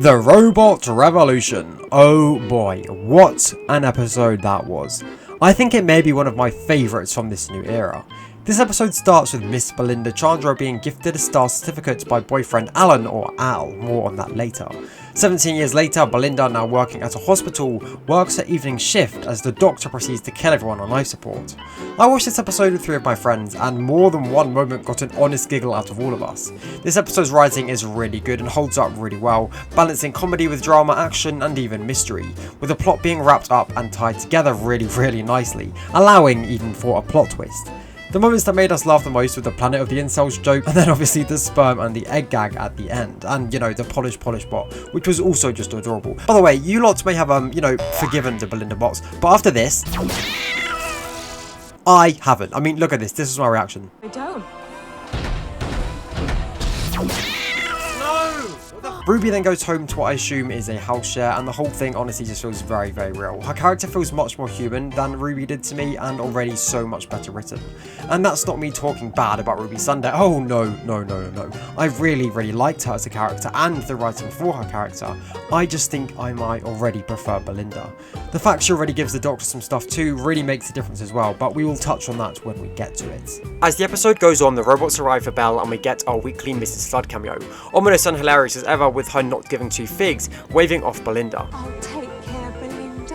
The Robot Revolution. Oh boy, what an episode that was. I think it may be one of my favourites from this new era. This episode starts with Miss Belinda Chandra being gifted a star certificate by boyfriend Alan, or Al, more on that later. 17 years later, Belinda, now working at a hospital, works her evening shift as the doctor proceeds to kill everyone on life support. I watched this episode with 3 of my friends, and more than one moment got an honest giggle out of all of us. This episode's writing is really good and holds up really well, balancing comedy with drama, action, and even mystery, with the plot being wrapped up and tied together really nicely, allowing even for a plot twist. The moments that made us laugh the most were the Planet of the Incels joke, and then obviously the sperm and the egg gag at the end, and the polish bot, which was also just adorable. By the way, you lot may have forgiven the Belinda bots, but after this, I haven't. I mean, look at this. This is my reaction. I don't. Ruby then goes home to what I assume is a house share, and the whole thing honestly just feels very real. Her character feels much more human than Ruby did to me, and already so much better written. And that's not me talking bad about Ruby Sunday. Oh no. I really liked her as a character and the writing for her character. I just think I might already prefer Belinda. The fact she already gives the Doctor some stuff too really makes a difference as well, but we will touch on that when we get to it. As the episode goes on, the robots arrive for Belle and we get our weekly Mrs. Flood cameo. Ominous and hilarious as ever, with her not giving 2 figs, waving off Belinda. I'll take care, Belinda.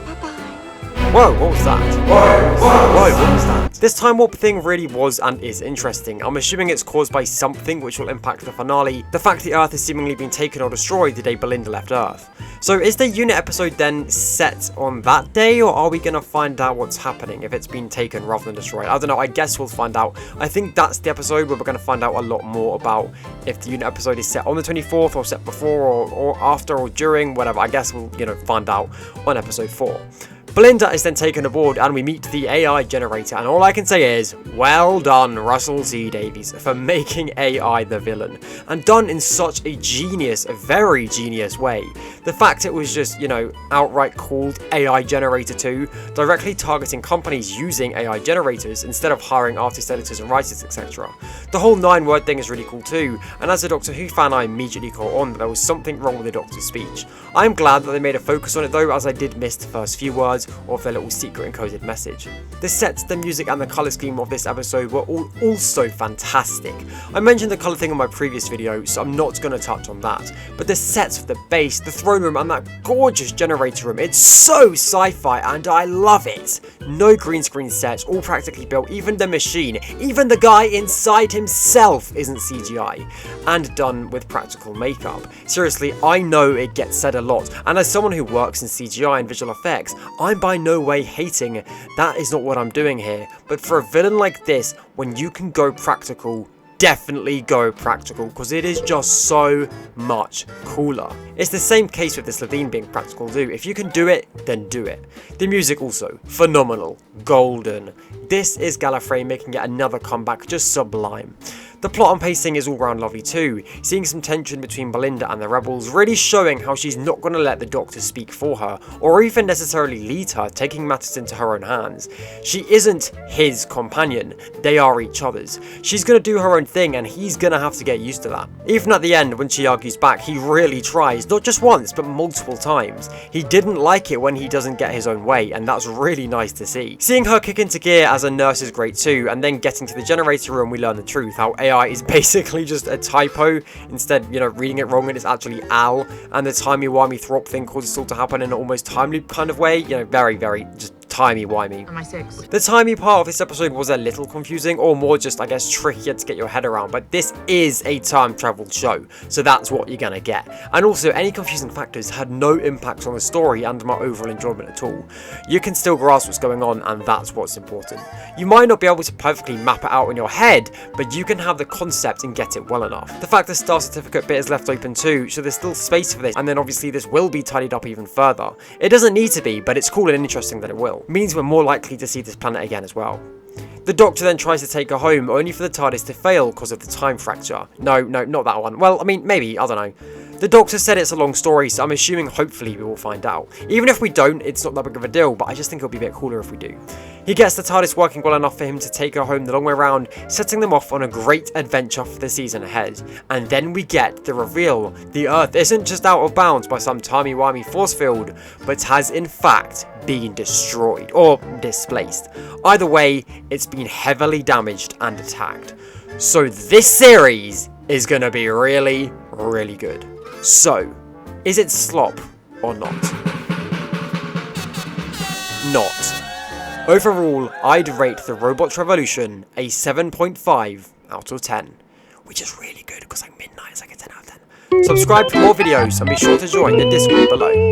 Bye-bye. Whoa, what was that? Whoa, what was that? This time warp thing really was and is interesting. I'm assuming it's caused by something which will impact the finale, the fact the Earth has seemingly been taken or destroyed the day Belinda left Earth. So is the unit episode then set on that day, or are we going to find out what's happening if it's been taken rather than destroyed? I don't know, I guess we'll find out. I think that's the episode where we're going to find out a lot more about if the unit episode is set on the 24th or set before or after or during, whatever. I guess we'll, find out on episode 4. Belinda is then taken aboard and we meet the AI generator, and all I can say is, well done Russell T Davies for making AI the villain, and done in such a very genius way. The fact it was just, outright called AI Generator 2, directly targeting companies using AI generators instead of hiring artists, editors and writers, etc. The whole 9-word thing is really cool too, and as a Doctor Who fan I immediately caught on that there was something wrong with the Doctor's speech. I am glad that they made a focus on it though, as I did miss the first few words of their little secret encoded message. The sets, the music and the colour scheme of this episode were all also fantastic. I mentioned the colour thing on my previous video, so I'm not going to touch on that, but the sets of the base, the throne room and that gorgeous generator room, it's so sci-fi and I love it. No green screen sets, all practically built, even the machine, even the guy inside himself isn't CGI, and done with practical makeup. Seriously, I know it gets said a lot, and as someone who works in CGI and visual effects, I'm by no way hating, that is not what I'm doing here, but for a villain like this, when you can go practical, definitely go practical, because it is just so much cooler. It's the same case with this Levine being practical too. If you can do it, then do it. The music also, phenomenal, golden. This is Gallifrey making yet another comeback, just sublime. The plot and pacing is all round lovely too, seeing some tension between Belinda and the rebels, really showing how she's not going to let the Doctor speak for her, or even necessarily lead her, taking matters into her own hands. She isn't his companion, they are each other's. She's going to do her own thing and he's going to have to get used to that. Even at the end, when she argues back, he really tries, not just once, but multiple times. He didn't like it when he doesn't get his own way, and that's really nice to see. Seeing her kick into gear as a nurse is great too, and then getting to the generator room we learn the truth, how AI is basically just a typo, instead, reading it wrong and it's actually Al, and the timey-wimey throp thing causes it all to happen in an almost time loop kind of way, very just timey-wimey. Am I 6? The timey part of this episode was a little confusing, or more just, I guess, trickier to get your head around, but this is a time-traveled show, so that's what you're gonna get. And also, any confusing factors had no impact on the story and my overall enjoyment at all. You can still grasp what's going on, and that's what's important. You might not be able to perfectly map it out in your head, but you can have the concept and get it well enough. The fact the star certificate bit is left open too, so there's still space for this, and then obviously this will be tidied up even further. It doesn't need to be, but it's cool and interesting that it will. Means we're more likely to see this planet again as well. The Doctor then tries to take her home, only for the TARDIS to fail because of the time fracture. No, not that one. Well, I mean, maybe, I don't know. The Doctor said it's a long story, so I'm assuming hopefully we will find out. Even if we don't, it's not that big of a deal, but I just think it'll be a bit cooler if we do. He gets the TARDIS working well enough for him to take her home the long way round, setting them off on a great adventure for the season ahead. And then we get the reveal. The Earth isn't just out of bounds by some timey-wimey force field, but has in fact been destroyed, or displaced. Either way, it's been heavily damaged and attacked. So this series is going to be really, really good. So, is it slop or not? Not. Overall, I'd rate the Robot Revolution a 7.5 out of 10, which is really good because like Midnight is like a 10 out of 10. Subscribe for more videos and be sure to join the Discord below.